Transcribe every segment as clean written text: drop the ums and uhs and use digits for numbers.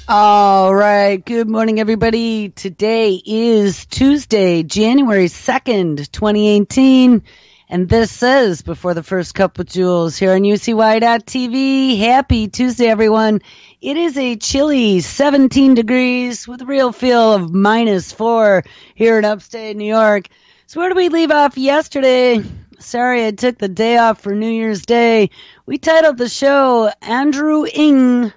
All right. Good morning, everybody. Today is Tuesday, January 2nd, 2018. And this is Before the First Cup with Jules here on UCY.TV. Happy Tuesday, everyone. It is a chilly 17 degrees with a real feel of -4 here in upstate New York. So where did we leave off yesterday? Sorry, I took the day off for New Year's Day. We titled the show Andrew Ng,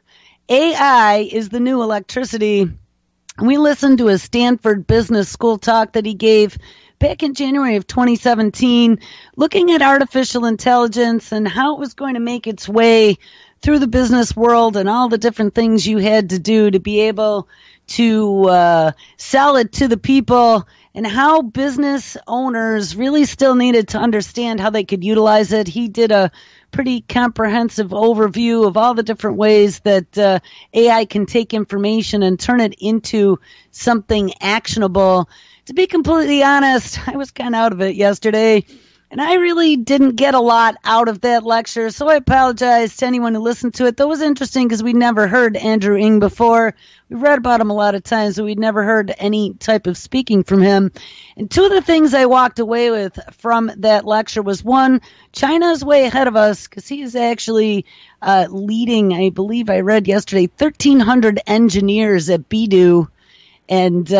AI is the New Electricity. And we listened to a Stanford Business School talk that he gave back in January of 2017, looking at artificial intelligence and how it was going to make its way through the business world and all the different things you had to do to be able to sell it to the people, and how business owners really still needed to understand how they could utilize it. He did a pretty comprehensive overview of all the different ways that AI can take information and turn it into something actionable. To be completely honest, I was kind of out of it yesterday, and I really didn't get a lot out of that lecture, so I apologize to anyone who listened to it. That was interesting because we'd never heard Andrew Ng before. We read about him a lot of times, but we'd never heard any type of speaking from him. And two of the things I walked away with from that lecture was, one, China's way ahead of us because he is actually leading, I believe I read yesterday, 1,300 engineers at Baidu and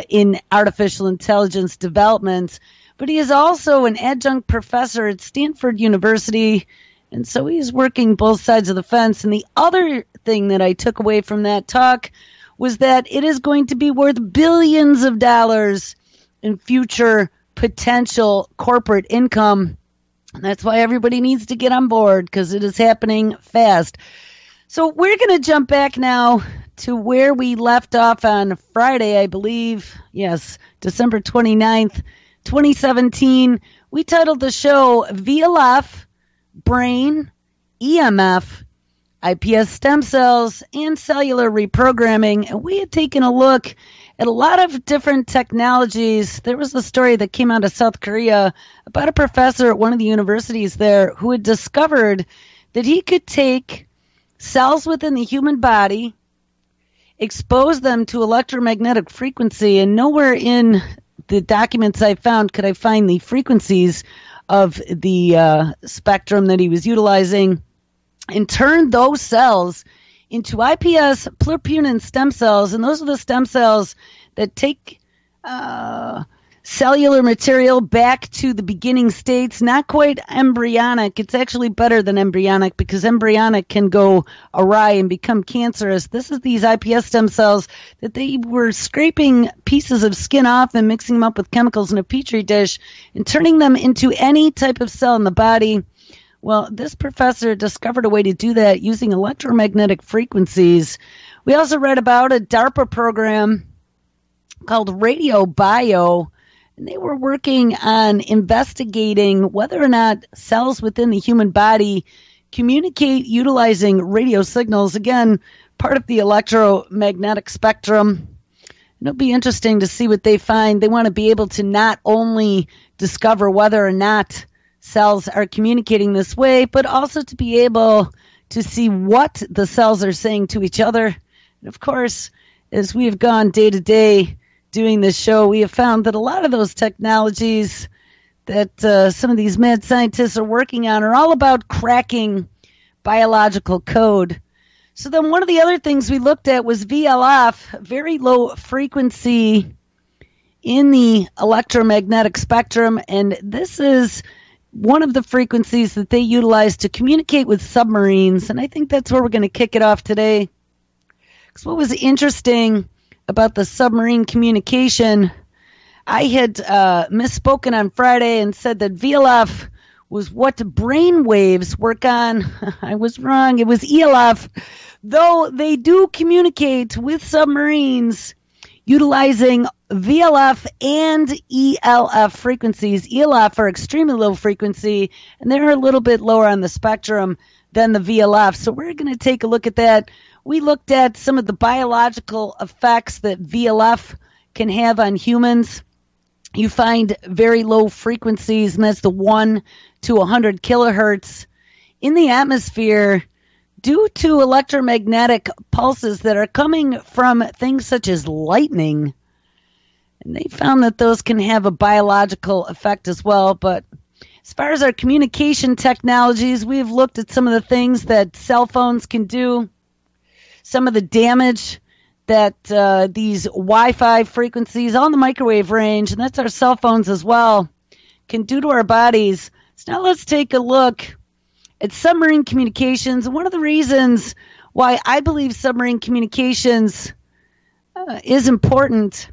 in artificial intelligence development. But he is also an adjunct professor at Stanford University, and so he's working both sides of the fence. And the other thing that I took away from that talk was that it is going to be worth billions of dollars in future potential corporate income. And that's why everybody needs to get on board, because it is happening fast. So we're going to jump back now to where we left off on Friday, I believe. Yes, December 29th. 2017, we titled the show VLF, Brain, EMF, iPS stem cells, and cellular reprogramming. And we had taken a look at a lot of different technologies. There was a story that came out of South Korea about a professor at one of the universities there who had discovered that he could take cells within the human body, expose them to electromagnetic frequency, and nowhere in the documents I found could I find the frequencies of the spectrum that he was utilizing, and turn those cells into iPS pluripotent stem cells. And those are the stem cells that take cellular material back to the beginning states, not quite embryonic. It's actually better than embryonic because embryonic can go awry and become cancerous. This is these iPS stem cells that they were scraping pieces of skin off and mixing them up with chemicals in a petri dish and turning them into any type of cell in the body. Well, this professor discovered a way to do that using electromagnetic frequencies. We also read about a DARPA program called Radio Bio, and they were working on investigating whether or not cells within the human body communicate utilizing radio signals. Again, part of the electromagnetic spectrum. It'll be interesting to see what they find. They want to be able to not only discover whether or not cells are communicating this way, but also to be able to see what the cells are saying to each other. And of course, as we have gone day to day doing this show, we have found that a lot of those technologies that some of these mad scientists are working on are all about cracking biological code. So then one of the other things we looked at was VLF, very low frequency in the electromagnetic spectrum, and this is one of the frequencies that they utilize to communicate with submarines, and I think that's where we're going to kick it off today. Because what was interesting about the submarine communication, I had misspoken on Friday and said that VLF was what brain waves work on. I was wrong. It was ELF, though they do communicate with submarines utilizing VLF and ELF frequencies. ELF are extremely low frequency, and they're a little bit lower on the spectrum than the VLF. So we're going to take a look at that. We looked at some of the biological effects that VLF can have on humans. You find very low frequencies, and that's the 1 to 100 kilohertz in the atmosphere due to electromagnetic pulses that are coming from things such as lightning. And they found that those can have a biological effect as well. But as far as our communication technologies, we've looked at some of the things that cell phones can do, some of the damage that these Wi-Fi frequencies on the microwave range, and that's our cell phones as well, can do to our bodies. So now let's take a look at submarine communications. And one of the reasons why I believe submarine communications is important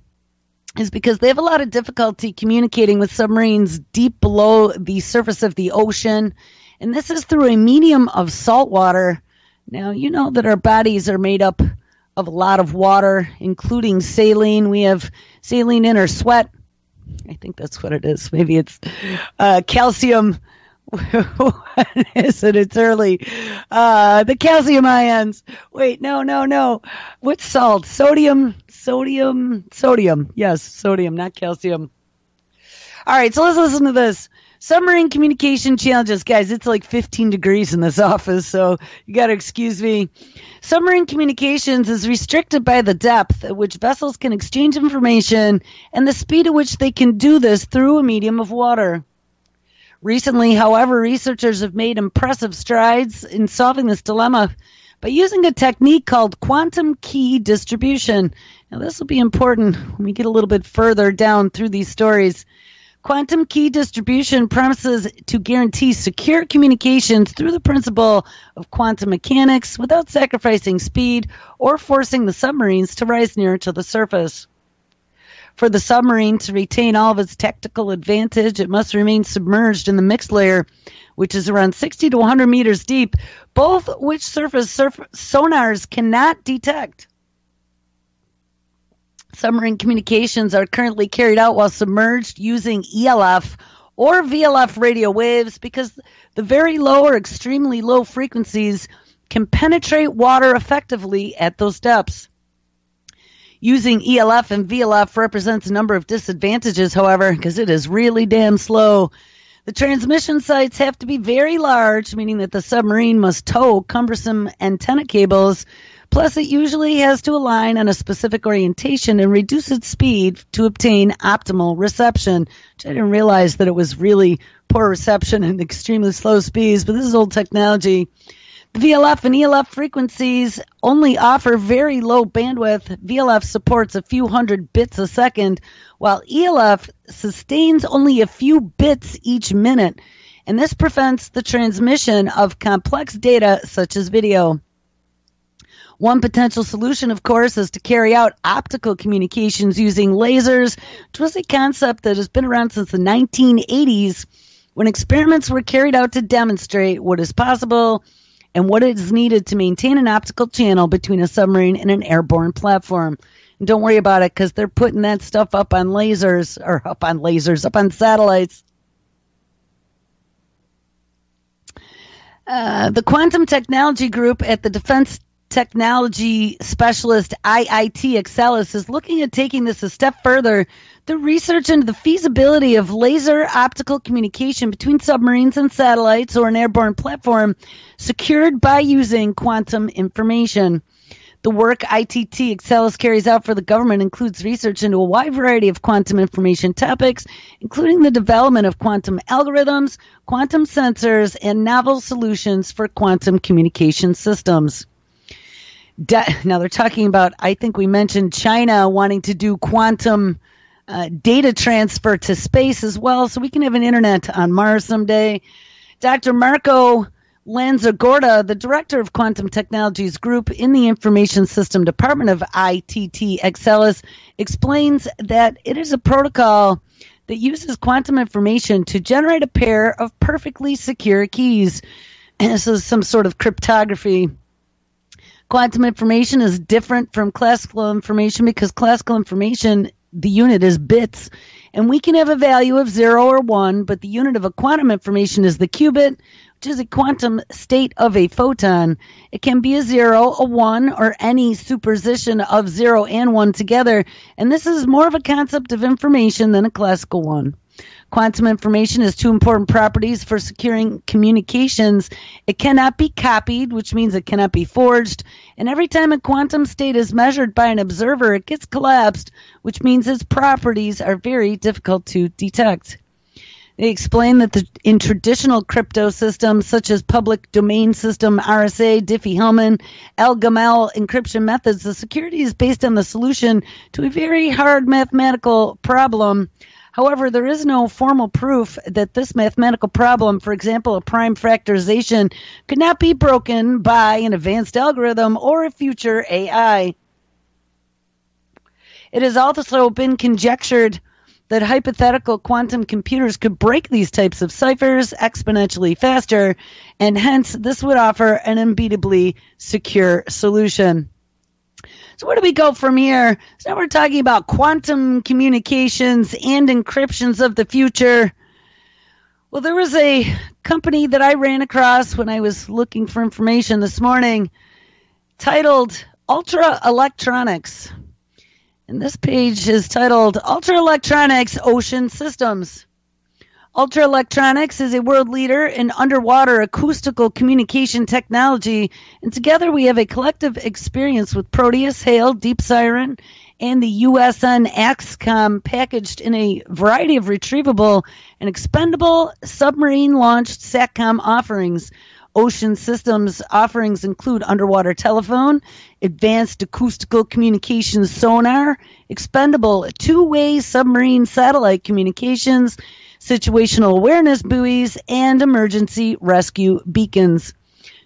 is because they have a lot of difficulty communicating with submarines deep below the surface of the ocean. And this is through a medium of salt water. Now, you know that our bodies are made up of a lot of water, including saline. We have saline in our sweat. I think that's what it is. Maybe it's calcium. What is it? It's early. The calcium ions. Wait, no. What's salt? Sodium. Yes, sodium, not calcium. All right, so let's listen to this. Submarine communication challenges. Guys, it's like 15 degrees in this office, so you got to excuse me. Submarine communications is restricted by the depth at which vessels can exchange information and the speed at which they can do this through a medium of water. Recently, however, researchers have made impressive strides in solving this dilemma by using a technique called quantum key distribution. Now, this will be important when we get a little bit further down through these stories. Quantum key distribution promises to guarantee secure communications through the principle of quantum mechanics without sacrificing speed or forcing the submarines to rise nearer to the surface. For the submarine to retain all of its technical advantage, it must remain submerged in the mixed layer, which is around 60 to 100 meters deep, both which surface sonars cannot detect. Submarine communications are currently carried out while submerged using ELF or VLF radio waves because the very low or extremely low frequencies can penetrate water effectively at those depths. Using ELF and VLF represents a number of disadvantages, however, because it is really damn slow. The transmission sites have to be very large, meaning that the submarine must tow cumbersome antenna cables. Plus, it usually has to align on a specific orientation and reduce its speed to obtain optimal reception. Which I didn't realize that it was really poor reception and extremely slow speeds, but this is old technology. The VLF and ELF frequencies only offer very low bandwidth. VLF supports a few hundred bits a second, while ELF sustains only a few bits each minute, and this prevents the transmission of complex data such as video. One potential solution, of course, is to carry out optical communications using lasers, which was a concept that has been around since the 1980s, when experiments were carried out to demonstrate what is possible and what is needed to maintain an optical channel between a submarine and an airborne platform. And don't worry about it, because they're putting that stuff up on satellites. The Quantum Technology Group at the Defense Technology Specialist IIT Excelis is looking at taking this a step further. The research into the feasibility of laser optical communication between submarines and satellites or an airborne platform secured by using quantum information. The work ITT Excelis carries out for the government includes research into a wide variety of quantum information topics, including the development of quantum algorithms, quantum sensors, and novel solutions for quantum communication systems. Now they're talking about, I think we mentioned China wanting to do quantum data transfer to space as well, so we can have an internet on Mars someday. Dr. Marco Lanzagorta, the director of Quantum Technologies Group in the Information System Department of ITT Excelis, explains that it is a protocol that uses quantum information to generate a pair of perfectly secure keys. And so some sort of cryptography. Quantum information is different from classical information because classical information, the unit is bits. And we can have a value of 0 or 1, but the unit of a quantum information is the qubit, which is a quantum state of a photon. It can be a 0, a 1, or any superposition of 0 and 1 together. And this is more of a concept of information than a classical one. Quantum information has two important properties for securing communications. It cannot be copied, which means it cannot be forged. And every time a quantum state is measured by an observer, it gets collapsed, which means its properties are very difficult to detect. They explain that in traditional crypto systems, such as public domain system, RSA, Diffie-Hellman, Al-Gamal encryption methods, the security is based on the solution to a very hard mathematical problem. However, there is no formal proof that this mathematical problem, for example, a prime factorization, could not be broken by an advanced algorithm or a future AI. It has also been conjectured that hypothetical quantum computers could break these types of ciphers exponentially faster, and hence this would offer an unbeatably secure solution. So where do we go from here? So now we're talking about quantum communications and encryptions of the future. Well, there was a company that I ran across when I was looking for information this morning titled ElectRx. And this page is titled ElectRx Ocean Systems. ElectRx is a world leader in underwater acoustical communication technology, and together we have a collective experience with Proteus, Hale, Deep Siren, and the USN Axcom packaged in a variety of retrievable and expendable submarine-launched SATCOM offerings. Ocean Systems offerings include underwater telephone, advanced acoustical communications sonar, expendable two-way submarine satellite communications, situational awareness buoys, and emergency rescue beacons.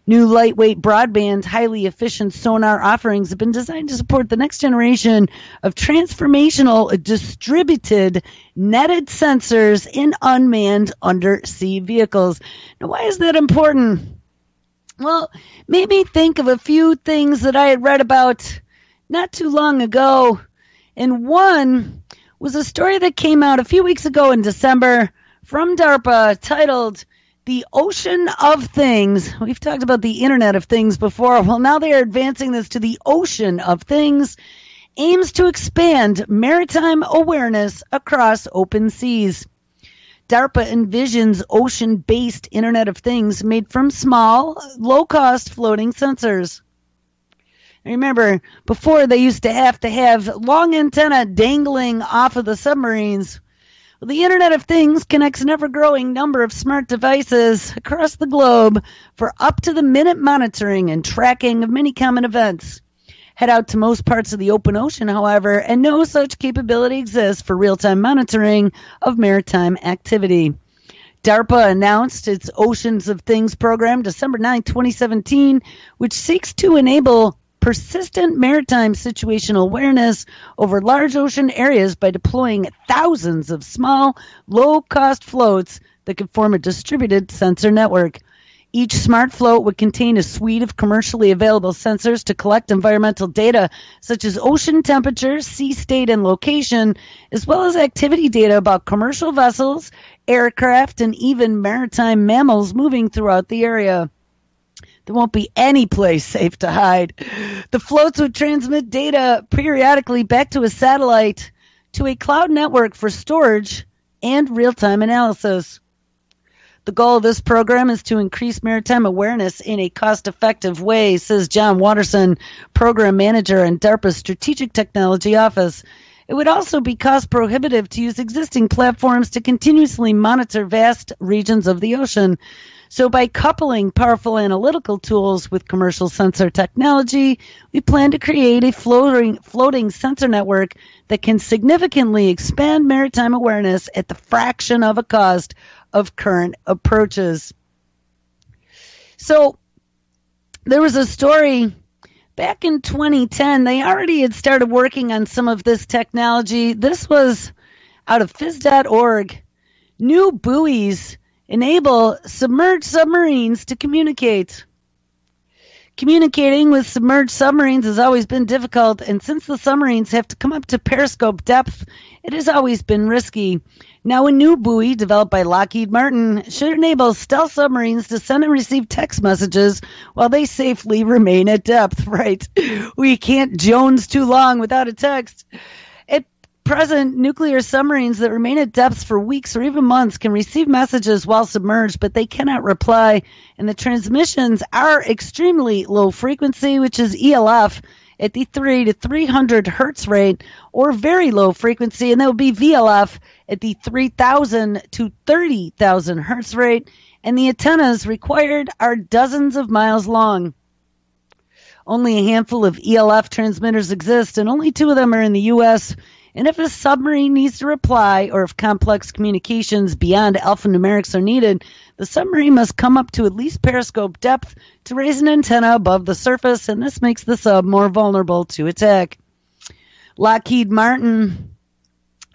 New lightweight broadband, highly efficient sonar offerings have been designed to support the next generation of transformational distributed netted sensors in unmanned undersea vehicles. Now, why is that important? Well, made me think of a few things that I had read about not too long ago, and one was a story that came out a few weeks ago in December from DARPA titled The Ocean of Things. We've talked about the Internet of Things before. Well, now they are advancing this to the Ocean of Things, aims to expand maritime awareness across open seas. DARPA envisions ocean-based Internet of Things made from small, low-cost floating sensors. Remember, before they used to have long antenna dangling off of the submarines. Well, the Internet of Things connects an ever-growing number of smart devices across the globe for up-to-the-minute monitoring and tracking of many common events. Head out to most parts of the open ocean, however, and no such capability exists for real-time monitoring of maritime activity. DARPA announced its Oceans of Things program December 9, 2017, which seeks to enable persistent maritime situational awareness over large ocean areas by deploying thousands of small, low-cost floats that could form a distributed sensor network. Each smart float would contain a suite of commercially available sensors to collect environmental data such as ocean temperature, sea state, and location, as well as activity data about commercial vessels, aircraft, and even maritime mammals moving throughout the area. There won't be any place safe to hide. The floats would transmit data periodically back to a satellite, to a cloud network for storage and real-time analysis. The goal of this program is to increase maritime awareness in a cost-effective way, says John Watterson, Program Manager in DARPA's Strategic Technology Office. It would also be cost-prohibitive to use existing platforms to continuously monitor vast regions of the ocean. So by coupling powerful analytical tools with commercial sensor technology, we plan to create a floating sensor network that can significantly expand maritime awareness at the fraction of a cost of current approaches. So there was a story back in 2010. They already had started working on some of this technology. This was out of phys.org. New buoys enable submerged submarines to communicate. Communicating with submerged submarines has always been difficult, and since the submarines have to come up to periscope depth, it has always been risky. Now a new buoy developed by Lockheed Martin should enable stealth submarines to send and receive text messages while they safely remain at depth, right? We can't Jones too long without a text. It present, nuclear submarines that remain at depths for weeks or even months can receive messages while submerged, but they cannot reply. And the transmissions are extremely low frequency, which is ELF, at the 3 to 300 hertz rate, or very low frequency, and that would be VLF at the 3,000 to 30,000 hertz rate. And the antennas required are dozens of miles long. Only a handful of ELF transmitters exist, and only 2 of them are in the U.S., and if a submarine needs to reply, or if complex communications beyond alphanumerics are needed, the submarine must come up to at least periscope depth to raise an antenna above the surface, and this makes the sub more vulnerable to attack. Lockheed Martin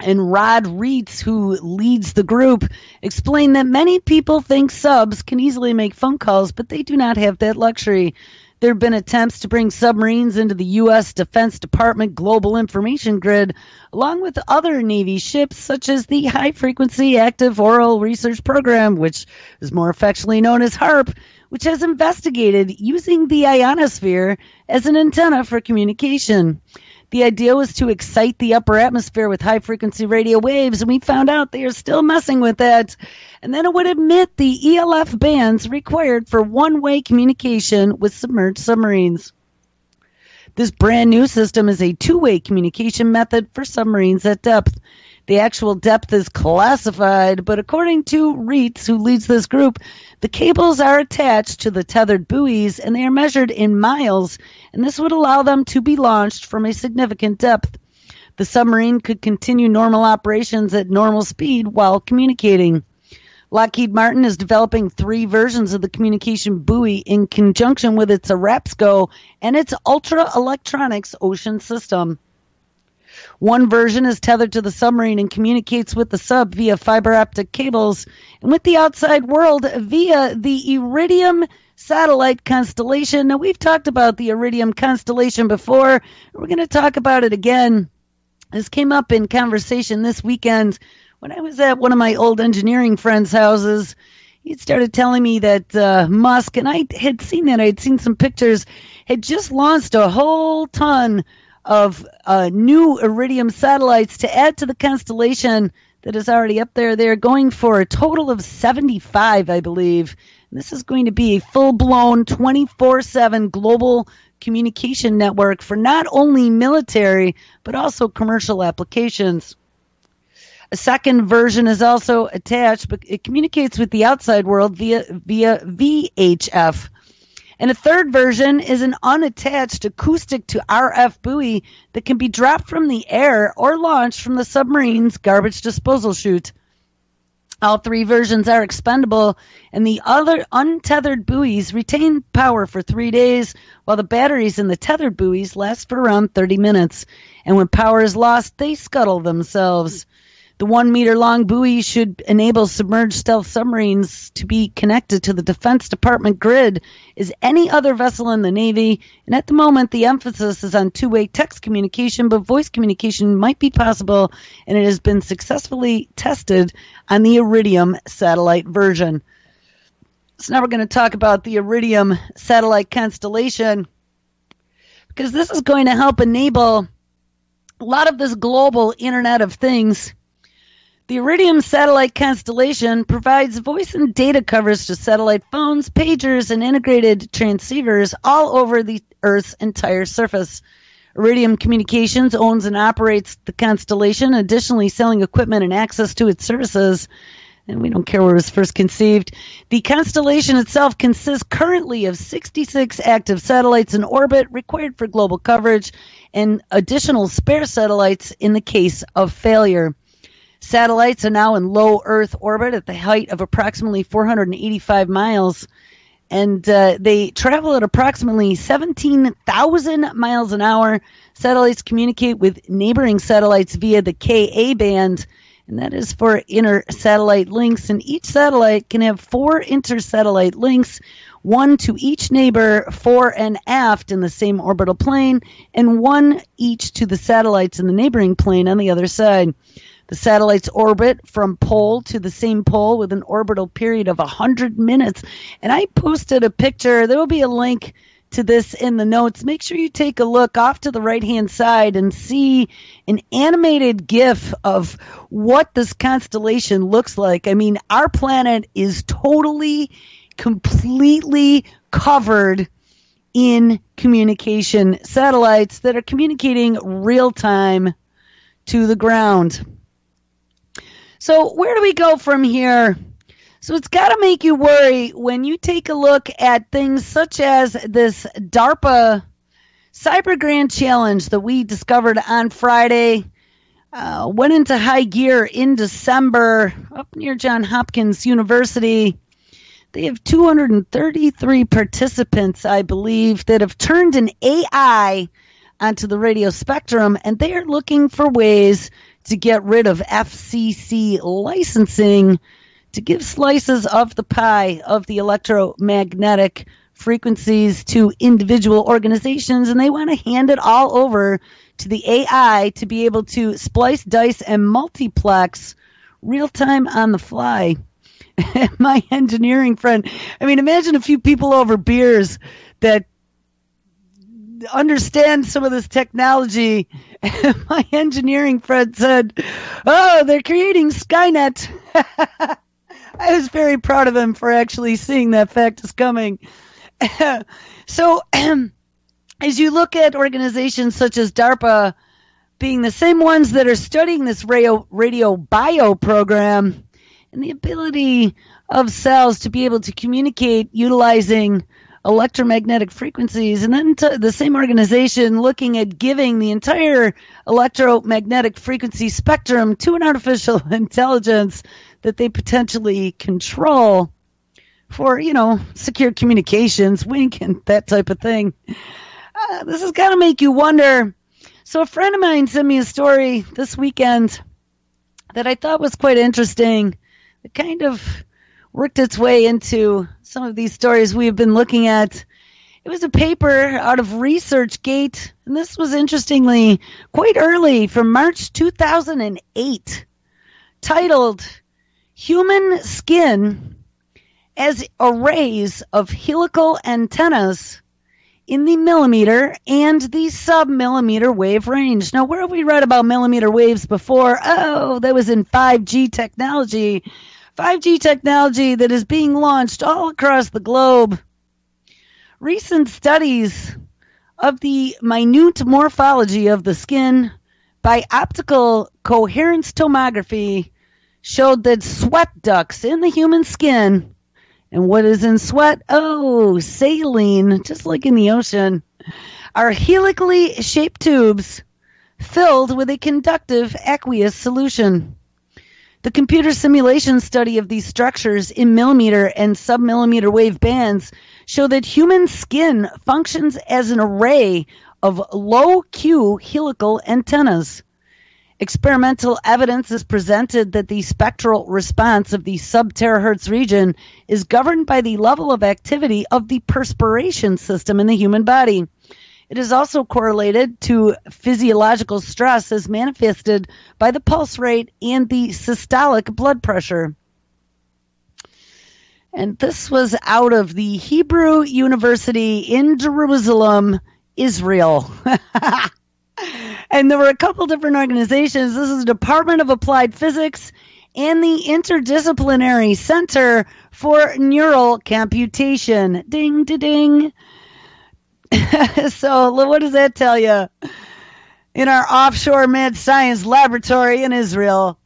and Rod Reitz, who leads the group, explained that many people think subs can easily make phone calls, but they do not have that luxury. There have been attempts to bring submarines into the U.S. Defense Department Global Information Grid, along with other Navy ships, such as the High Frequency Active Oral Research Program, which is more affectionately known as HARP, which has investigated using the ionosphere as an antenna for communication. The idea was to excite the upper atmosphere with high-frequency radio waves, and we found out they are still messing with that. And then it would emit the ELF bands required for one-way communication with submerged submarines. This brand new system is a two-way communication method for submarines at depth. The actual depth is classified, but according to Reitz, who leads this group, the cables are attached to the tethered buoys and they are measured in miles, and this would allow them to be launched from a significant depth. The submarine could continue normal operations at normal speed while communicating. Lockheed Martin is developing 3 versions of the communication buoy in conjunction with its Arabsco and its Ultra Electronics ocean system. One version is tethered to the submarine and communicates with the sub via fiber optic cables and with the outside world via the Iridium satellite constellation. Now, we've talked about the Iridium constellation before. We're going to talk about it again. This came up in conversation this weekend when I was at one of my old engineering friends' houses. He started telling me that Musk, and I had seen that, I had seen some pictures, had just launched a whole ton of new Iridium satellites to add to the constellation that is already up there. They're going for a total of 75, I believe. And this is going to be a full-blown 24/7 global communication network for not only military, but also commercial applications. A second version is also attached, but it communicates with the outside world via VHF. And a third version is an unattached acoustic to RF buoy that can be dropped from the air or launched from the submarine's garbage disposal chute. All 3 versions are expendable, and the other untethered buoys retain power for 3 days, while the batteries in the tethered buoys last for around 30 minutes. And when power is lost, they scuttle themselves. The 1-meter-long buoy should enable submerged stealth submarines to be connected to the Defense Department grid as any other vessel in the Navy. And at the moment, the emphasis is on two-way text communication, but voice communication might be possible, and it has been successfully tested on the Iridium satellite version. So now we're going to talk about the Iridium satellite constellation, because this is going to help enable a lot of this global Internet of Things. The Iridium satellite constellation provides voice and data coverage to satellite phones, pagers, and integrated transceivers all over the Earth's entire surface. Iridium Communications owns and operates the constellation, additionally selling equipment and access to its services. And we don't care where it was first conceived. The constellation itself consists currently of 66 active satellites in orbit required for global coverage and additional spare satellites in the case of failure. Satellites are now in low Earth orbit at the height of approximately 485 miles, and they travel at approximately 17,000 miles an hour. Satellites communicate with neighboring satellites via the Ka band, and that is for inter-satellite links, and each satellite can have 4 inter-satellite links, 1 to each neighbor fore and aft in the same orbital plane, and 1 each to the satellites in the neighboring plane on the other side. The satellites orbit from pole to the same pole with an orbital period of 100 minutes. And I posted a picture. There will be a link to this in the notes. Make sure you take a look off to the right-hand side and see an animated GIF of what this constellation looks like. I mean, our planet is totally, completely covered in communication satellites that are communicating real time to the ground. So where do we go from here? So it's got to make you worry when you take a look at things such as this DARPA Cyber Grand Challenge that we discovered on Friday, went into high gear in December up near Johns Hopkins University. They have 233 participants, I believe, that have turned an AI onto the radio spectrum, and they are looking for ways to get rid of FCC licensing to give slices of the pie of the electromagnetic frequencies to individual organizations, and they want to hand it all over to the AI to be able to splice, dice, and multiplex real time on the fly. My engineering friend, I mean, imagine a few people over beers that understand some of this technology. My engineering friend said, "Oh, they're creating SkyNet." I was very proud of him for actually seeing that fact is coming. So, as you look at organizations such as DARPA being the same ones that are studying this radio bio program and the ability of cells to be able to communicate utilizing electromagnetic frequencies, and then the same organization looking at giving the entire electromagnetic frequency spectrum to an artificial intelligence that they potentially control for, secure communications, wink, and that type of thing. This has got to make you wonder. So a friend of mine sent me a story this weekend that I thought was quite interesting. It kind of worked its way into some of these stories we've been looking at. It was a paper out of ResearchGate, and this was interestingly quite early, from March 2008, titled Human Skin as Arrays of Helical Antennas in the Millimeter and the Sub-Millimeter Wave Range. Now, where have we read about millimeter waves before? Oh, that was in 5G technology. 5G technology that is being launched all across the globe. Recent studies of the minute morphology of the skin by optical coherence tomography showed that sweat ducts in the human skin, and what is in sweat? Oh, saline, just like in the ocean, are helically shaped tubes filled with a conductive aqueous solution. The computer simulation study of these structures in millimeter and sub-millimeter wave bands show that human skin functions as an array of low-Q helical antennas. Experimental evidence is presented that the spectral response of the sub-terahertz region is governed by the level of activity of the perspiration system in the human body. It is also correlated to physiological stress as manifested by the pulse rate and the systolic blood pressure. And this was out of the Hebrew University in Jerusalem, Israel. And there were a couple different organizations. This is the Department of Applied Physics and the Interdisciplinary Center for Neural Computation. Ding, ding, ding. So what does that tell you? In our offshore mad science laboratory in Israel,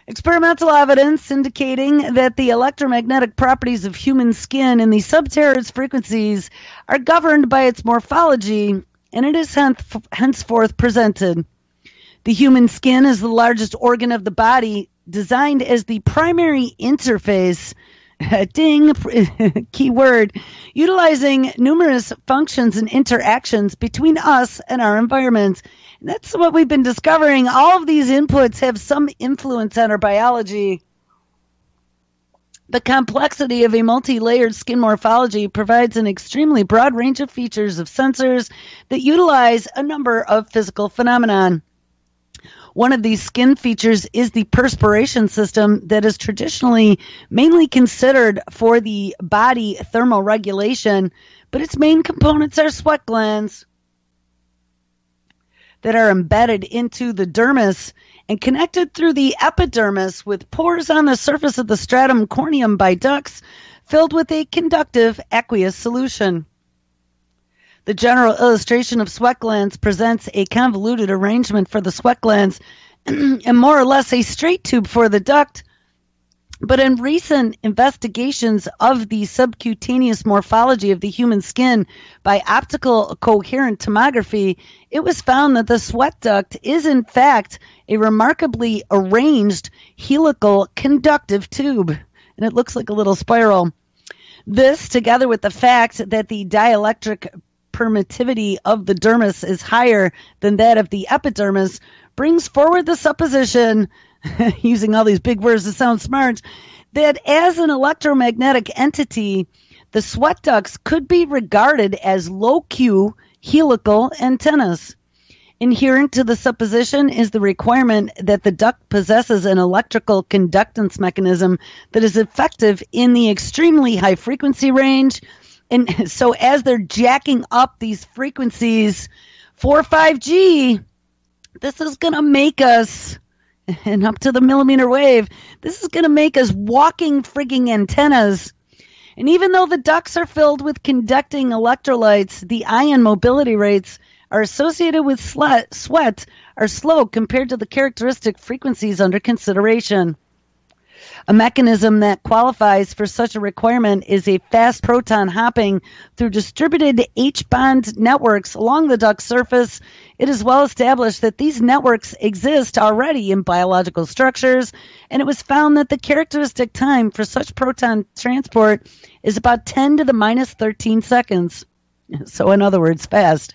experimental evidence indicating that the electromagnetic properties of human skin in the sub-terahertz frequencies are governed by its morphology, and it is henceforth presented. The human skin is the largest organ of the body, designed as the primary interface, ding, key word, utilizing numerous functions and interactions between us and our environment. And that's what we've been discovering. All of these inputs have some influence on our biology. The complexity of a multi-layered skin morphology provides an extremely broad range of features of sensors that utilize a number of physical phenomenon. One of these skin features is the perspiration system that is traditionally mainly considered for the body thermal regulation, but its main components are sweat glands that are embedded into the dermis and connected through the epidermis with pores on the surface of the stratum corneum by ducts filled with a conductive aqueous solution. The general illustration of sweat glands presents a convoluted arrangement for the sweat glands and more or less a straight tube for the duct. But in recent investigations of the subcutaneous morphology of the human skin by optical coherent tomography, it was found that the sweat duct is in fact a remarkably arranged helical conductive tube, and it looks like a little spiral. This, together with the fact that the dielectric permittivity of the dermis is higher than that of the epidermis, brings forward the supposition, using all these big words to sound smart, that as an electromagnetic entity, the sweat ducts could be regarded as low-Q helical antennas. Inherent to the supposition is the requirement that the duct possesses an electrical conductance mechanism that is effective in the extremely high frequency range. And so as they're jacking up these frequencies for 5G, this is going to make us, and up to the millimeter wave, this is going to make us walking frigging antennas. And even though the ducts are filled with conducting electrolytes, the ion mobility rates are associated with sweat are slow compared to the characteristic frequencies under consideration. A mechanism that qualifies for such a requirement is a fast proton hopping through distributed H-bond networks along the duct surface. It is well established that these networks exist already in biological structures, and it was found that the characteristic time for such proton transport is about 10 to the minus 13 seconds. So in other words, fast.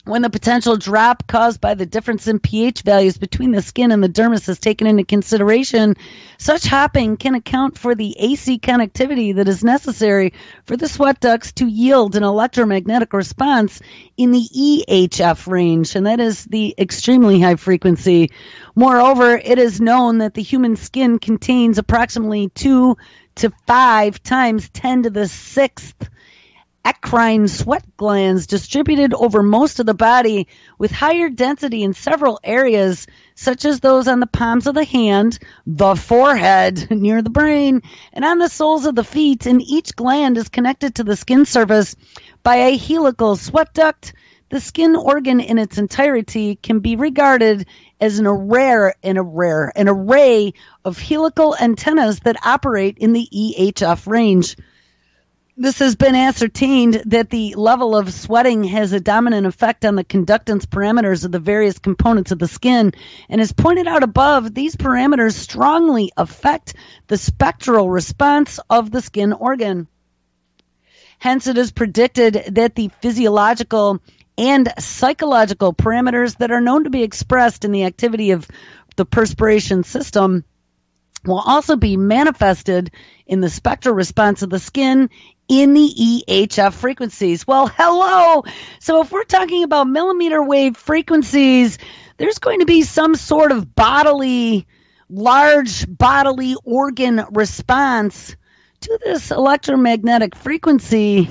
When the potential drop caused by the difference in pH values between the skin and the dermis is taken into consideration, such hopping can account for the AC connectivity that is necessary for the sweat ducts to yield an electromagnetic response in the EHF range, and that is the extremely high frequency. Moreover, it is known that the human skin contains approximately 2 to 5 times 10 to the 6th eccrine sweat glands distributed over most of the body with higher density in several areas, such as those on the palms of the hand, the forehead, near the brain, and on the soles of the feet, and each gland is connected to the skin surface by a helical sweat duct. The skin organ in its entirety can be regarded as an array of helical antennas that operate in the EHF range. This has been ascertained that the level of sweating has a dominant effect on the conductance parameters of the various components of the skin, and as pointed out above, these parameters strongly affect the spectral response of the skin organ. Hence, it is predicted that the physiological and psychological parameters that are known to be expressed in the activity of the perspiration system will also be manifested in the spectral response of the skin in the EHF frequencies. Well, hello! So if we're talking about millimeter wave frequencies, there's going to be some sort of large bodily organ response to this electromagnetic frequency.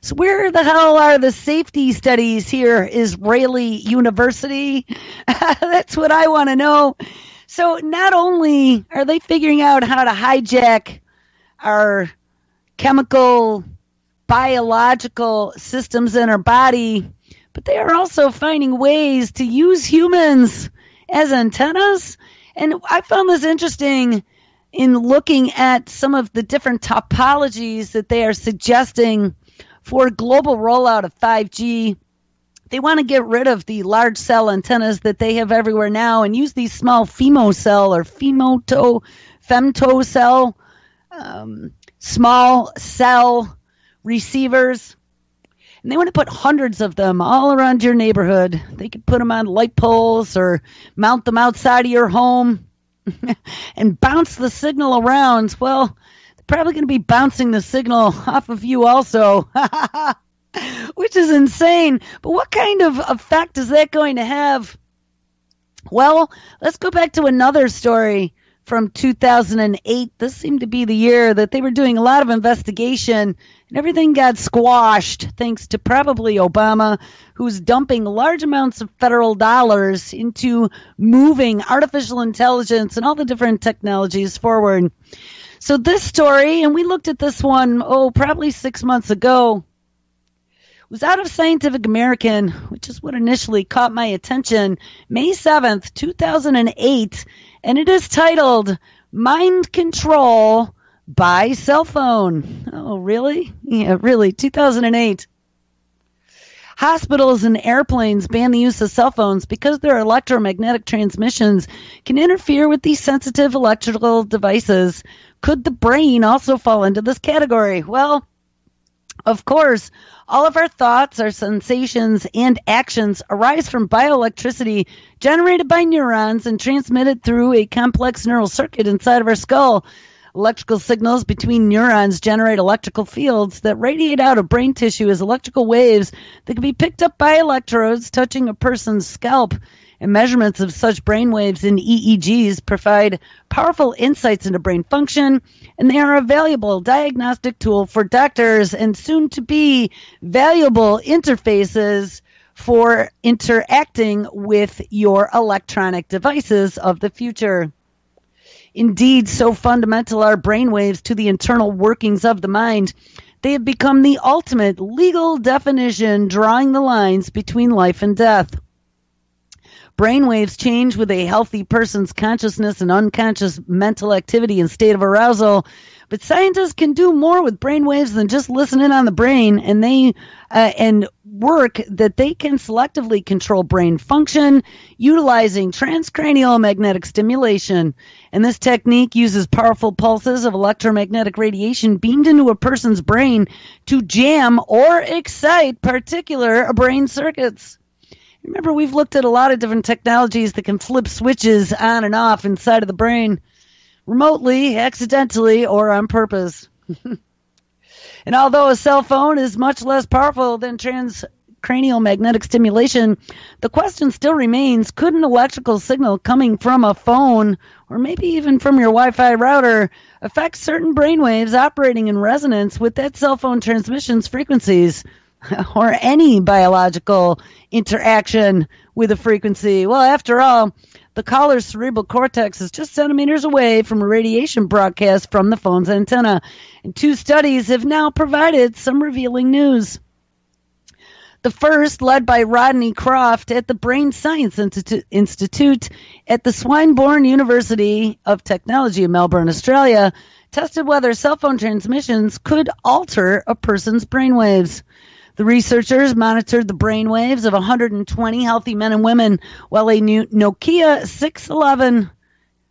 So where the hell are the safety studies here, Israeli University? That's what I want to know. So not only are they figuring out how to hijack our chemical, biological systems in our body, but they are also finding ways to use humans as antennas. And I found this interesting in looking at some of the different topologies that they are suggesting for global rollout of 5G. They want to get rid of the large cell antennas that they have everywhere now and use these small femtocell or femtocell small cell receivers. And they want to put hundreds of them all around your neighborhood. They could put them on light poles or mount them outside of your home and bounce the signal around. Well, they're probably going to be bouncing the signal off of you also, which is insane. But what kind of effect is that going to have? Well, let's go back to another story from 2008. This seemed to be the year that they were doing a lot of investigation, and everything got squashed thanks to probably Obama, who's dumping large amounts of federal dollars into moving artificial intelligence and all the different technologies forward. So this story, and we looked at this one, probably 6 months ago, was out of Scientific American, which is what initially caught my attention, May 7th, 2008, and it is titled, Mind Control by Cell Phone. Oh, really? Yeah, really, 2008. Hospitals and airplanes ban the use of cell phones because their electromagnetic transmissions can interfere with these sensitive electrical devices. Could the brain also fall into this category? Well, of course, all of our thoughts, our sensations, and actions arise from bioelectricity generated by neurons and transmitted through a complex neural circuit inside of our skull. Electrical signals between neurons generate electrical fields that radiate out of brain tissue as electrical waves that can be picked up by electrodes touching a person's scalp. And measurements of such brain waves in EEGs provide powerful insights into brain function, and they are a valuable diagnostic tool for doctors and soon to be valuable interfaces for interacting with your electronic devices of the future. Indeed, so fundamental are brainwaves to the internal workings of the mind, they have become the ultimate legal definition drawing the lines between life and death. Brainwaves change with a healthy person's consciousness and unconscious mental activity and state of arousal, but scientists can do more with brainwaves than just listen in on the brain, and they work that they can selectively control brain function utilizing transcranial magnetic stimulation. And this technique uses powerful pulses of electromagnetic radiation beamed into a person's brain to jam or excite particular brain circuits. Remember, we've looked at a lot of different technologies that can flip switches on and off inside of the brain, remotely, accidentally, or on purpose. And although a cell phone is much less powerful than transcranial magnetic stimulation, the question still remains, could an electrical signal coming from a phone, or maybe even from your Wi-Fi router, affect certain brainwaves operating in resonance with that cell phone transmission's frequencies? Or any biological interaction with a frequency? Well, after all, the caller's cerebral cortex is just centimeters away from a radiation broadcast from the phone's antenna. And 2 studies have now provided some revealing news. The first, led by Rodney Croft at the Brain Science Institute at the Swinburne University of Technology in Melbourne, Australia, tested whether cell phone transmissions could alter a person's brainwaves. The researchers monitored the brainwaves of 120 healthy men and women while a new Nokia 611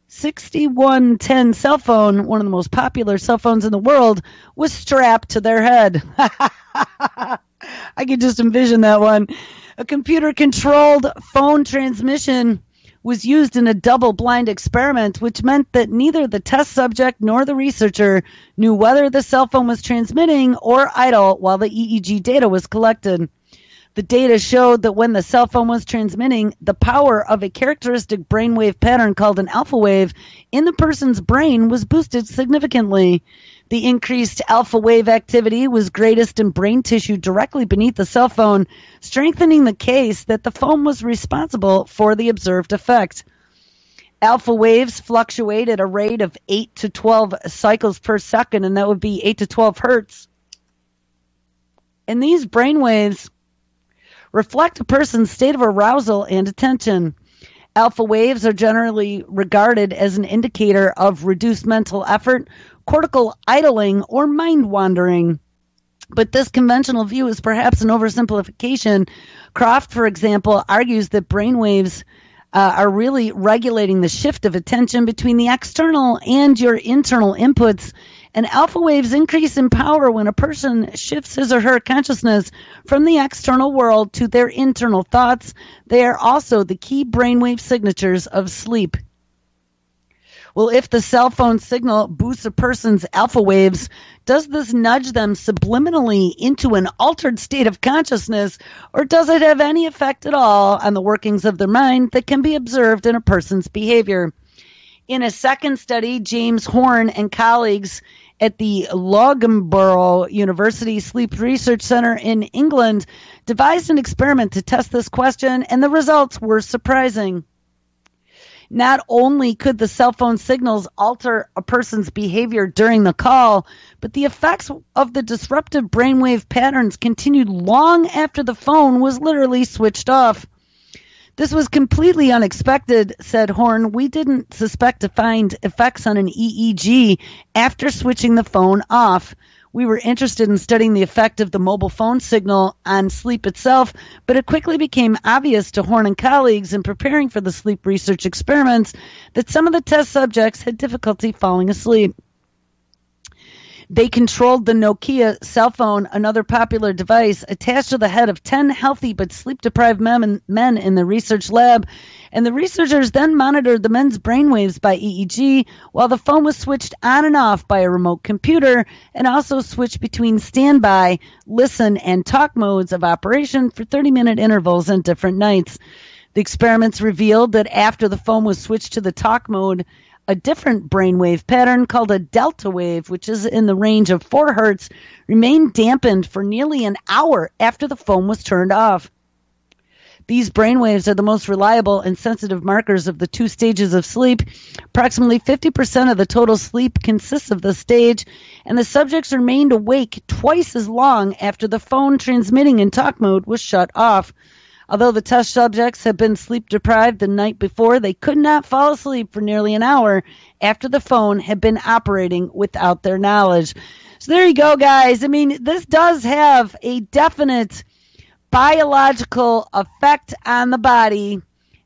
6110 cell phone, one of the most popular cell phones in the world, was strapped to their head. I could just envision that one. A computer-controlled phone transmission was used in a double-blind experiment, which meant that neither the test subject nor the researcher knew whether the cell phone was transmitting or idle while the EEG data was collected. The data showed that when the cell phone was transmitting, the power of a characteristic brainwave pattern called an alpha wave in the person's brain was boosted significantly. The increased alpha wave activity was greatest in brain tissue directly beneath the cell phone, strengthening the case that the phone was responsible for the observed effect. Alpha waves fluctuate at a rate of 8 to 12 cycles per second, and that would be 8 to 12 hertz. And these brain waves reflect a person's state of arousal and attention. Alpha waves are generally regarded as an indicator of reduced mental effort, cortical idling, or mind wandering. But this conventional view is perhaps an oversimplification. Croft, for example, argues that brainwaves are really regulating the shift of attention between the external and your internal inputs. And alpha waves increase in power when a person shifts his or her consciousness from the external world to their internal thoughts. They are also the key brainwave signatures of sleep. Well, if the cell phone signal boosts a person's alpha waves, does this nudge them subliminally into an altered state of consciousness, or does it have any effect at all on the workings of their mind that can be observed in a person's behavior? In a second study, James Horn and colleagues at the Loughborough University Sleep Research Center in England devised an experiment to test this question, and the results were surprising. Not only could the cell phone signals alter a person's behavior during the call, but the effects of the disruptive brainwave patterns continued long after the phone was literally switched off. This was completely unexpected, said Horn. We didn't suspect to find effects on an EEG after switching the phone off. We were interested in studying the effect of the mobile phone signal on sleep itself, but it quickly became obvious to Horn and colleagues in preparing for the sleep research experiments that some of the test subjects had difficulty falling asleep. They controlled the Nokia cell phone, another popular device, attached to the head of 10 healthy but sleep-deprived men in the research lab, and the researchers then monitored the men's brainwaves by EEG while the phone was switched on and off by a remote computer and also switched between standby, listen, and talk modes of operation for 30-minute intervals on different nights. The experiments revealed that after the phone was switched to the talk mode, a different brainwave pattern called a delta wave, which is in the range of 4 hertz, remained dampened for nearly an hour after the phone was turned off. These brainwaves are the most reliable and sensitive markers of the 2 stages of sleep. Approximately 50% of the total sleep consists of this stage, and the subjects remained awake twice as long after the phone transmitting in talk mode was shut off. Although the test subjects had been sleep deprived the night before, they could not fall asleep for nearly an hour after the phone had been operating without their knowledge. So there you go, guys. I mean, this does have a definite biological effect on the body.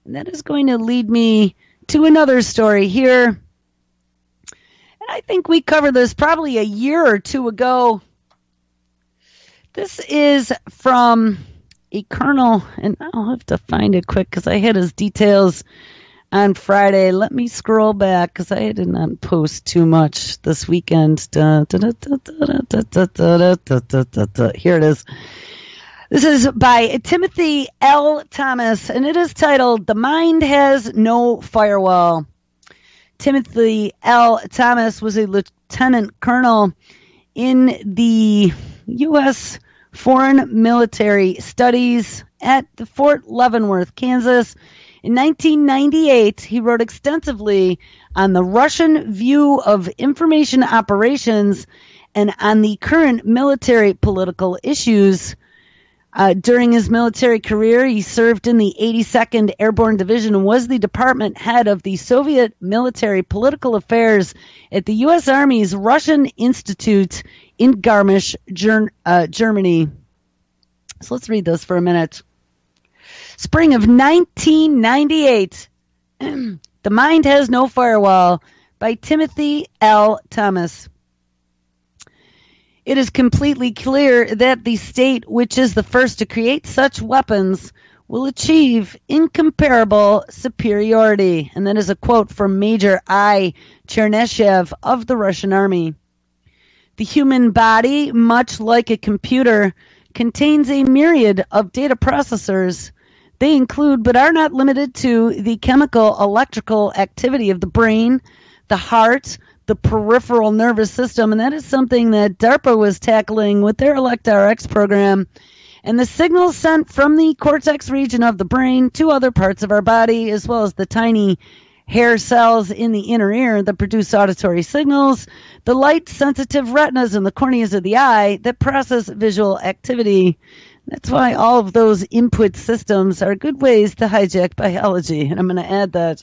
And that is going to lead me to another story here. And I think we covered this probably a year or two ago. This is from a colonel, and I'll have to find it quick because I had his details on Friday. Let me scroll back because I did not post too much this weekend. Here it is. This is by Timothy L. Thomas, and it is titled, "The Mind Has No Firewall." Timothy L. Thomas was a lieutenant colonel in the U.S. Foreign Military Studies at the Fort Leavenworth, Kansas. In 1998, he wrote extensively on the Russian view of information operations and on the current military political issues. During his military career, he served in the 82nd Airborne Division and was the department head of the Soviet Military Political Affairs at the U.S. Army's Russian Institute in Garmisch, Germany. So let's read this for a minute. Spring of 1998, The Mind Has No Firewall by Timothy L. Thomas. It is completely clear that the state, which is the first to create such weapons, will achieve incomparable superiority. And that is a quote from Major I. Chernyshev of the Russian Army. The human body, much like a computer, contains a myriad of data processors. They include, but are not limited to, the chemical electrical activity of the brain, the heart, the peripheral nervous system, and that is something that DARPA was tackling with their ElectRx program, and the signals sent from the cortex region of the brain to other parts of our body, as well as the tiny hair cells in the inner ear that produce auditory signals, the light-sensitive retinas in the corneas of the eye that process visual activity. That's why all of those input systems are good ways to hijack biology, and I'm going to add that.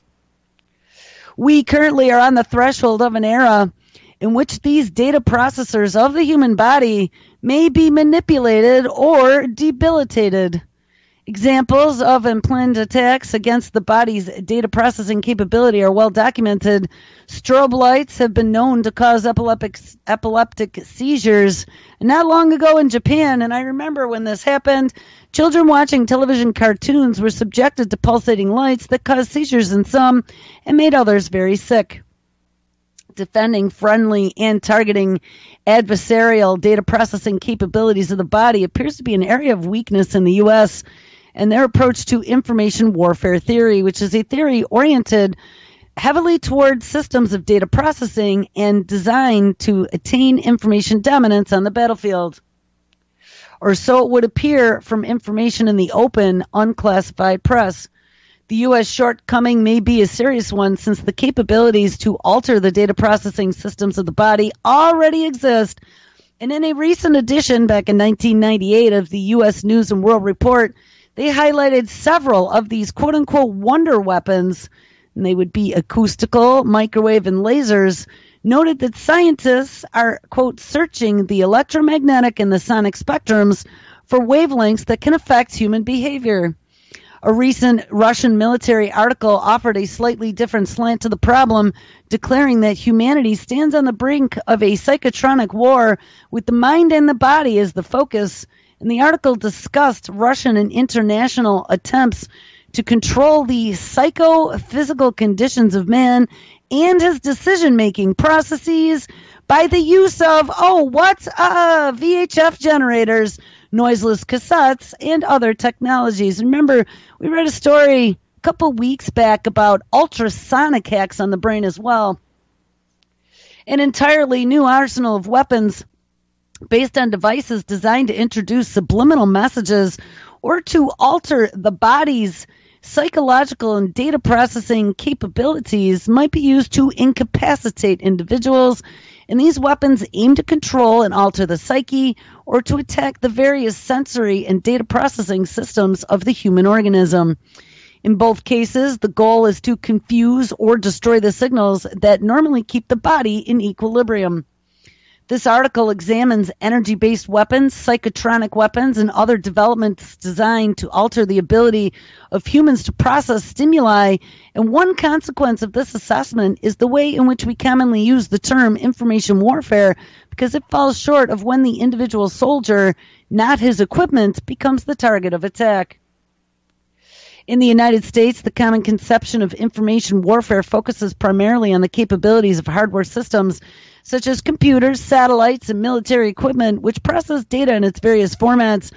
We currently are on the threshold of an era in which these data processors of the human body may be manipulated or debilitated. Examples of unplanned attacks against the body's data processing capability are well documented. Strobe lights have been known to cause epileptic seizures. Not long ago in Japan, and I remember when this happened, children watching television cartoons were subjected to pulsating lights that caused seizures in some and made others very sick. Defending friendly and targeting adversarial data processing capabilities of the body appears to be an area of weakness in the U.S., and their approach to information warfare theory, which is a theory oriented heavily towards systems of data processing and designed to attain information dominance on the battlefield. Or so it would appear from information in the open, unclassified press. The U.S. shortcoming may be a serious one since the capabilities to alter the data processing systems of the body already exist. And in a recent edition back in 1998 of the U.S. News and World Report, they highlighted several of these quote-unquote wonder weapons, and they would be acoustical, microwave, and lasers, noted that scientists are, quote, searching the electromagnetic and the sonic spectrums for wavelengths that can affect human behavior. A recent Russian military article offered a slightly different slant to the problem, declaring that humanity stands on the brink of a psychotronic war with the mind and the body as the focus. And the article discussed Russian and international attempts to control the psychophysical conditions of man and his decision-making processes by the use of, VHF generators, noiseless cassettes, and other technologies. Remember, we read a story a couple weeks back about ultrasonic hacks on the brain as well. An entirely new arsenal of weapons based on devices designed to introduce subliminal messages or to alter the body's psychological and data processing capabilities might be used to incapacitate individuals, and these weapons aim to control and alter the psyche or to attack the various sensory and data processing systems of the human organism. In both cases, the goal is to confuse or destroy the signals that normally keep the body in equilibrium. This article examines energy-based weapons, psychotronic weapons, and other developments designed to alter the ability of humans to process stimuli, and one consequence of this assessment is the way in which we commonly use the term information warfare, because it falls short of when the individual soldier, not his equipment, becomes the target of attack. In the United States, the common conception of information warfare focuses primarily on the capabilities of hardware systems such as computers, satellites, and military equipment, which process data in its various formats.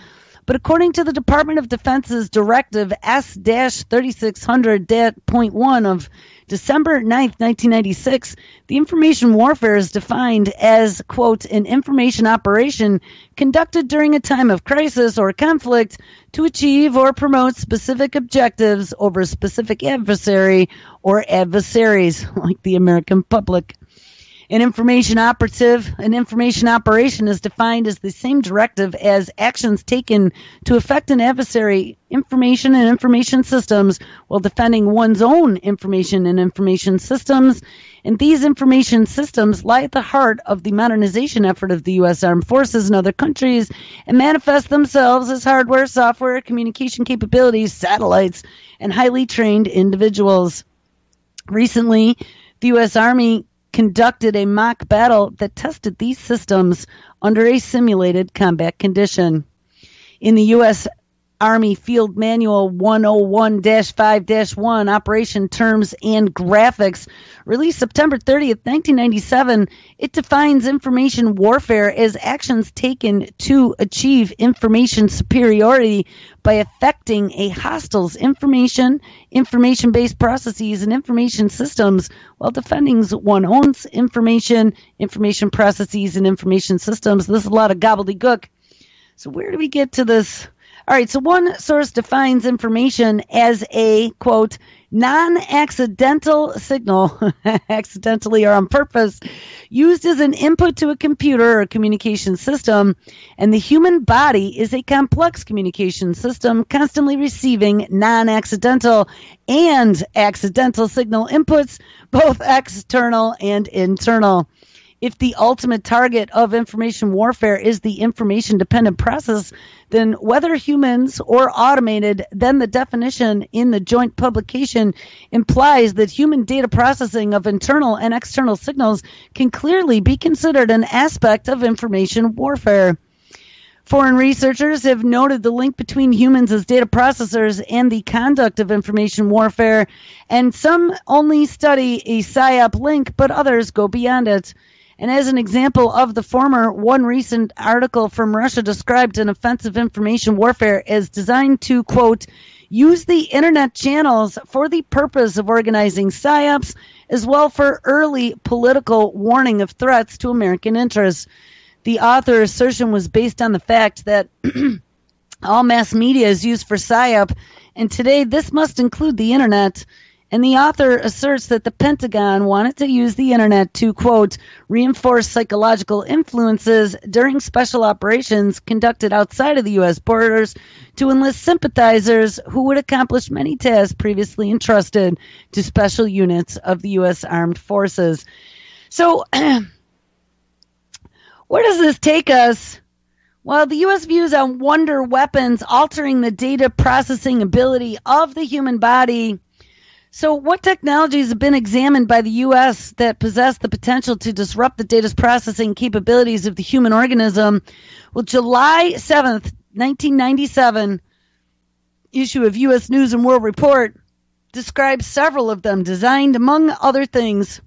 But according to the Department of Defense's Directive S-3600.1 of December 9, 1996, the information warfare is defined as, quote, an information operation conducted during a time of crisis or conflict to achieve or promote specific objectives over a specific adversary or adversaries, like the American public. An information operation is defined as the same directive as actions taken to affect an adversary, information and information systems while defending one's own information and information systems. And these information systems lie at the heart of the modernization effort of the U.S. Armed Forces and other countries and manifest themselves as hardware, software, communication capabilities, satellites, and highly trained individuals. Recently, the U.S. Army conducted a mock battle that tested these systems under a simulated combat condition. In the U.S. Army Field Manual 101-5-1, Operation Terms and Graphics, released September 30th, 1997, it defines information warfare as actions taken to achieve information superiority by affecting a hostile's information-based processes, and information systems while defending one's own information processes, and information systems. This is a lot of gobbledygook. So where do we get to this? All right, so one source defines information as a, quote, non-accidental signal, accidentally or on purpose, used as an input to a computer or a communication system, and the human body is a complex communication system constantly receiving non-accidental and accidental signal inputs, both external and internal. If the ultimate target of information warfare is the information-dependent process, then whether humans or automated, then the definition in the joint publication implies that human data processing of internal and external signals can clearly be considered an aspect of information warfare. Foreign researchers have noted the link between humans as data processors and the conduct of information warfare, and some only study a PSYOP link, but others go beyond it. And as an example of the former, one recent article from Russia described an offensive information warfare as designed to, quote, use the internet channels for the purpose of organizing psyops, as well for early political warning of threats to American interests. The author's assertion was based on the fact that all mass media is used for psyop, and today this must include the internet. And the author asserts that the Pentagon wanted to use the internet to, quote, reinforce psychological influences during special operations conducted outside of the U.S. borders to enlist sympathizers who would accomplish many tasks previously entrusted to special units of the U.S. Armed Forces. So, where does this take us? Well, the U.S. views on wonder weapons altering the data processing ability of the human body. So what technologies have been examined by the U.S. that possess the potential to disrupt the data processing capabilities of the human organism? Well, July 7th, 1997, issue of U.S. News and World Report describes several of them, designed, among other things,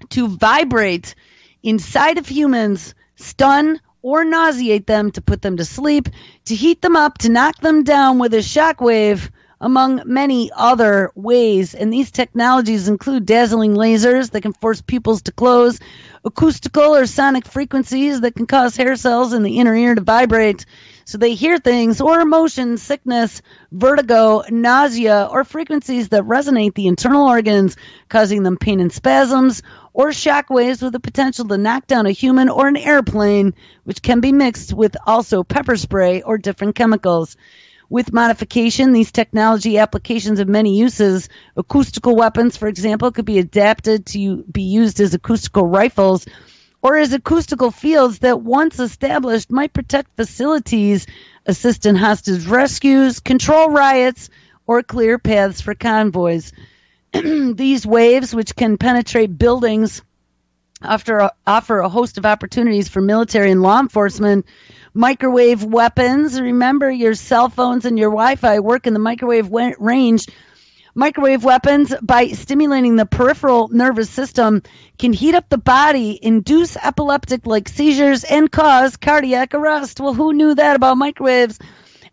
to vibrate inside of humans, stun or nauseate them, to put them to sleep, to heat them up, to knock them down with a shockwave, among many other ways. And these technologies include dazzling lasers that can force pupils to close, acoustical or sonic frequencies that can cause hair cells in the inner ear to vibrate so they hear things, or motion sickness, vertigo, nausea, or frequencies that resonate the internal organs, causing them pain and spasms, or shock waves with the potential to knock down a human or an airplane, which can be mixed with also pepper spray or different chemicals. With modification, these technology applications have many uses. Acoustical weapons, for example, could be adapted to be used as acoustical rifles or as acoustical fields that, once established, might protect facilities, assist in hostage rescues, control riots, or clear paths for convoys. These waves, which can penetrate buildings, offer a host of opportunities for military and law enforcement. Microwave weapons. Remember, your cell phones and your Wi-Fi work in the microwave range. Microwave weapons, by stimulating the peripheral nervous system, can heat up the body, induce epileptic-like seizures, and cause cardiac arrest. Well, who knew that about microwaves?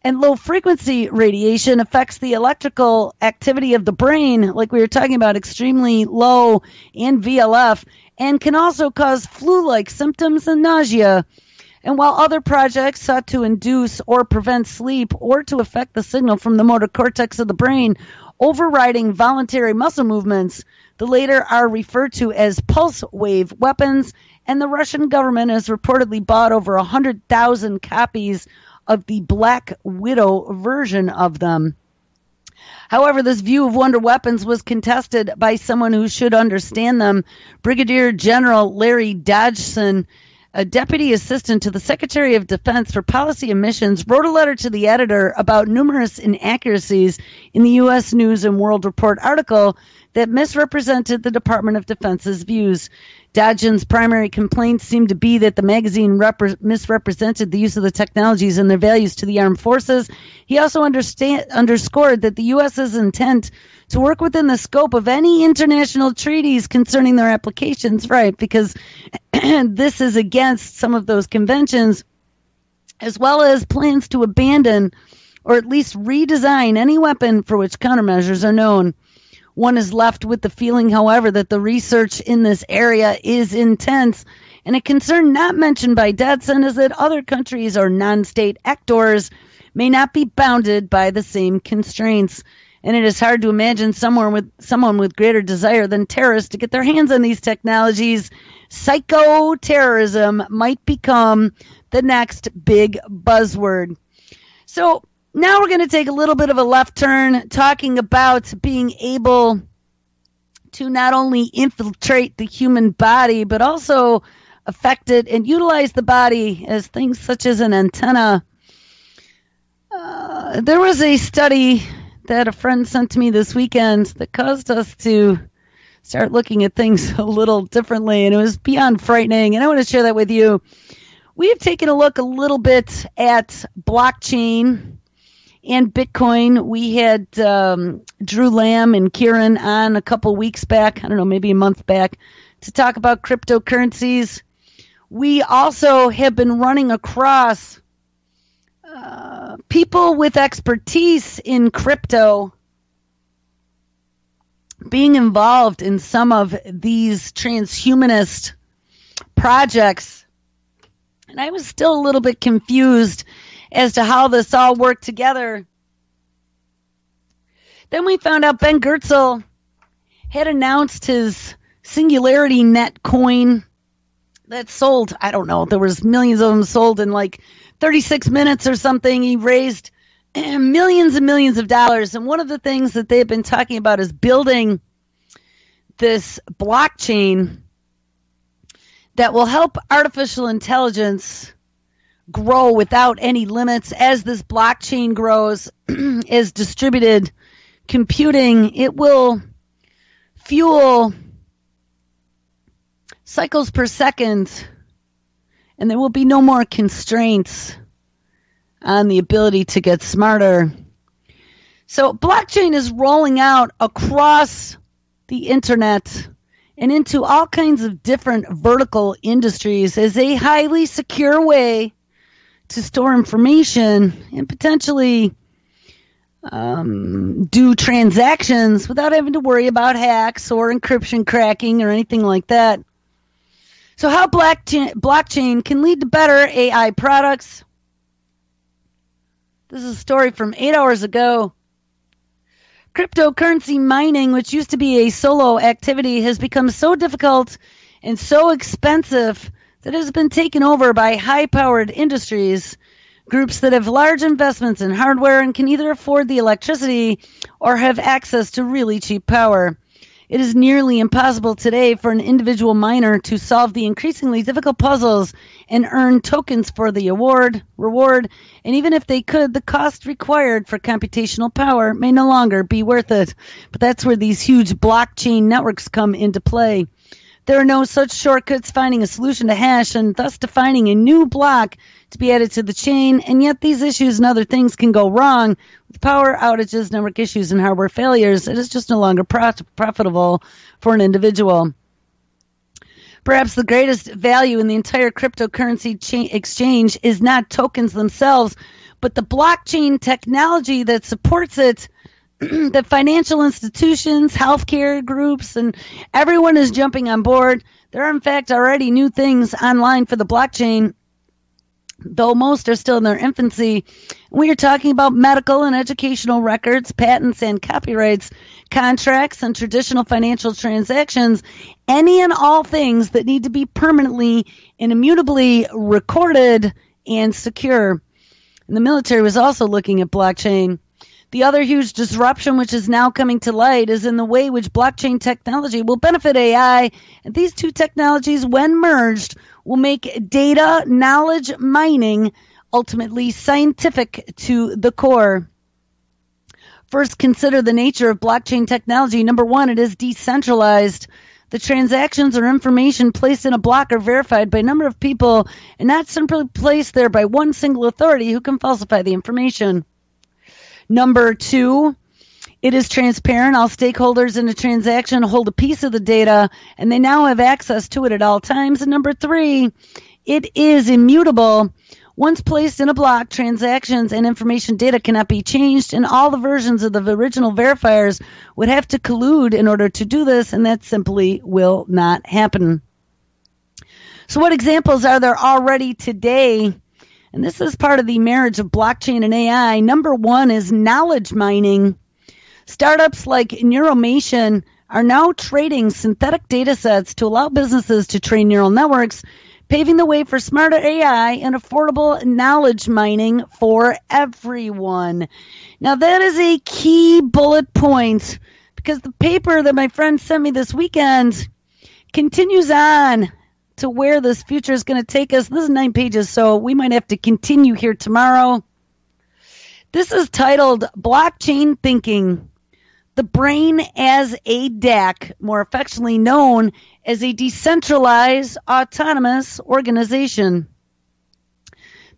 And low-frequency radiation affects the electrical activity of the brain, like we were talking about, extremely low, and VLF, and can also cause flu-like symptoms and nausea. And while other projects sought to induce or prevent sleep or to affect the signal from the motor cortex of the brain, overriding voluntary muscle movements, the latter are referred to as pulse wave weapons, and the Russian government has reportedly bought over 100,000 copies of the Black Widow version of them. However, this view of wonder weapons was contested by someone who should understand them. Brigadier General Larry Dodgson, a deputy assistant to the Secretary of Defense for Policy and Missions, wrote a letter to the editor about numerous inaccuracies in the U.S. News and World Report article that misrepresented the Department of Defense's views. Dodgson's primary complaints seemed to be that the magazine misrepresented the use of the technologies and their values to the armed forces. He also underscored that the U.S.'s intent to work within the scope of any international treaties concerning their applications, right, because this is against some of those conventions, as well as plans to abandon or at least redesign any weapon for which countermeasures are known. One is left with the feeling, however, that the research in this area is intense, and a concern not mentioned by Dodson is that other countries or non-state actors may not be bounded by the same constraints. And it is hard to imagine someone with greater desire than terrorists to get their hands on these technologies. Psychoterrorism might become the next big buzzword. So now we're going to take a little bit of a left turn, talking about being able to not only infiltrate the human body, but also affect it and utilize the body as things such as an antenna. There was a study that a friend sent to me this weekend that caused us to start looking at things a little differently, and it was beyond frightening, and I want to share that with you. We have taken a look a little bit at blockchain and Bitcoin. We had Drew Lamb and Kieran on a couple weeks back, I don't know, maybe a month back, to talk about cryptocurrencies. We also have been running across people with expertise in crypto being involved in some of these transhumanist projects. And I was still a little bit confused as to how this all worked together. Then we found out Ben Goertzel had announced his Singularity Net coin that sold, I don't know, there was millions of them sold in like 36 minutes or something. He raised millions and millions of dollars. And one of the things that they've been talking about is building this blockchain that will help artificial intelligence grow without any limits. As this blockchain grows, as distributed computing, it will fuel cycles per second, and there will be no more constraints on the ability to get smarter. So blockchain is rolling out across the internet and into all kinds of different vertical industries as a highly secure way to store information and potentially do transactions without having to worry about hacks or encryption cracking or anything like that. So how blockchain can lead to better AI products. This is a story from 8 hours ago. Cryptocurrency mining, which used to be a solo activity, has become so difficult and so expensive that it has been taken over by high-powered industries, groups that have large investments in hardware and can either afford the electricity or have access to really cheap power. It is nearly impossible today for an individual miner to solve the increasingly difficult puzzles and earn tokens for the reward, and even if they could, the cost required for computational power may no longer be worth it. But that's where these huge blockchain networks come into play. There are no such shortcuts finding a solution to hash and thus defining a new block to be added to the chain, and yet these issues and other things can go wrong with power outages, network issues, and hardware failures. It is just no longer profitable for an individual. Perhaps the greatest value in the entire cryptocurrency exchange is not tokens themselves, but the blockchain technology that supports it. The financial institutions, healthcare groups, and everyone is jumping on board. There are, in fact, already new things online for the blockchain, though most are still in their infancy. We are talking about medical and educational records, patents and copyrights, contracts and traditional financial transactions, any and all things that need to be permanently and immutably recorded and secure. And the military was also looking at blockchain. The other huge disruption which is now coming to light is in the way which blockchain technology will benefit AI, and these two technologies, when merged, will make data knowledge mining ultimately scientific to the core. First, consider the nature of blockchain technology. Number one, it is decentralized. The transactions or information placed in a block are verified by a number of people and not simply placed there by one single authority who can falsify the information. Number two, it is transparent. All stakeholders in a transaction hold a piece of the data, and they now have access to it at all times. And number three, it is immutable. Once placed in a block, transactions and information data cannot be changed, and all the versions of the original verifiers would have to collude in order to do this, and that simply will not happen. So what examples are there already today? And this is part of the marriage of blockchain and AI. Number one is knowledge mining. Startups like Neuromation are now trading synthetic data sets to allow businesses to train neural networks, paving the way for smarter AI and affordable knowledge mining for everyone. Now, that is a key bullet point because the paper that my friend sent me this weekend continues on to where this future is going to take us. This is 9 pages, so we might have to continue here tomorrow. This is titled Blockchain Thinking, the Brain as a DAC, more affectionately known as a decentralized autonomous organization.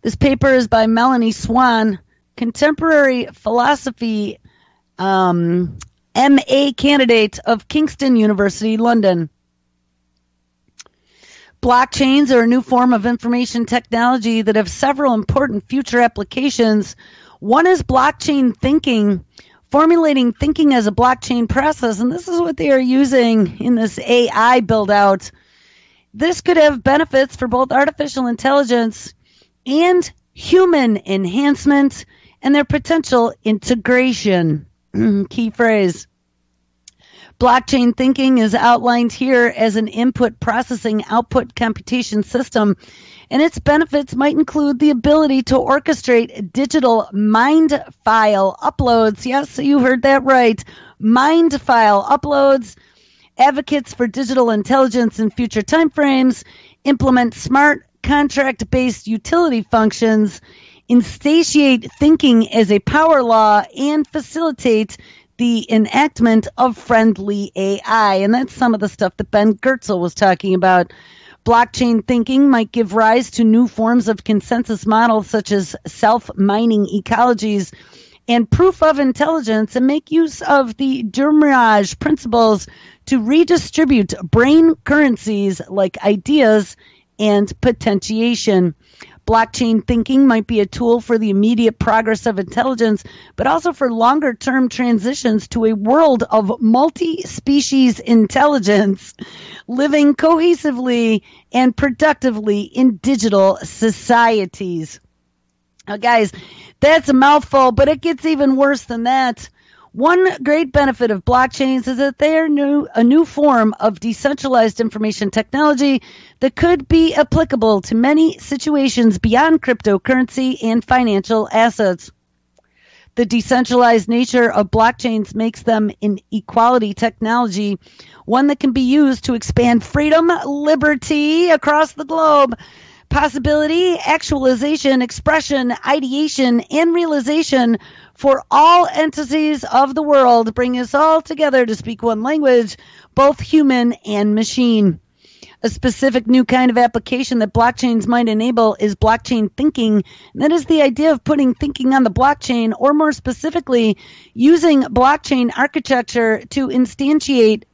This paper is by Melanie Swan, contemporary philosophy MA candidate of Kingston University, London. Blockchains are a new form of information technology that have several important future applications. One is blockchain thinking, formulating thinking as a blockchain process, and this is what they are using in this AI build-out. This could have benefits for both artificial intelligence and human enhancement and their potential integration. Key phrase. Blockchain thinking is outlined here as an input processing output computation system, and its benefits might include the ability to orchestrate digital mind file uploads. Yes, you heard that right. Mind file uploads, advocates for digital intelligence in future timeframes, implement smart contract-based utility functions, instantiate thinking as a power law, and facilitate the enactment of friendly AI. And that's some of the stuff that Ben Goertzel was talking about. Blockchain thinking might give rise to new forms of consensus models such as self-mining ecologies and proof of intelligence, and make use of the Durmaz principles to redistribute brain currencies like ideas and potentiation. Blockchain thinking might be a tool for the immediate progress of intelligence, but also for longer-term transitions to a world of multi-species intelligence, living cohesively and productively in digital societies. Now, guys, that's a mouthful, but it gets even worse than that. One great benefit of blockchains is that they are a new form of decentralized information technology that could be applicable to many situations beyond cryptocurrency and financial assets. The decentralized nature of blockchains makes them an equality technology, one that can be used to expand freedom, liberty across the globe. Possibility, actualization, expression, ideation, and realization for all entities of the world, bring us all together to speak one language, both human and machine. A specific new kind of application that blockchains might enable is blockchain thinking. And that is the idea of putting thinking on the blockchain, or more specifically, using blockchain architecture to instantiate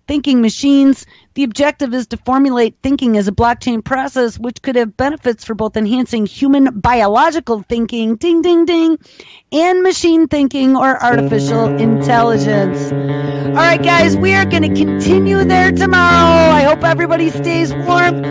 thinking machines. The objective is to formulate thinking as a blockchain process, which could have benefits for both enhancing human biological thinking, ding, ding, ding, and machine thinking or artificial intelligence. All right, guys, we are going to continue there tomorrow. I hope everybody stays warm.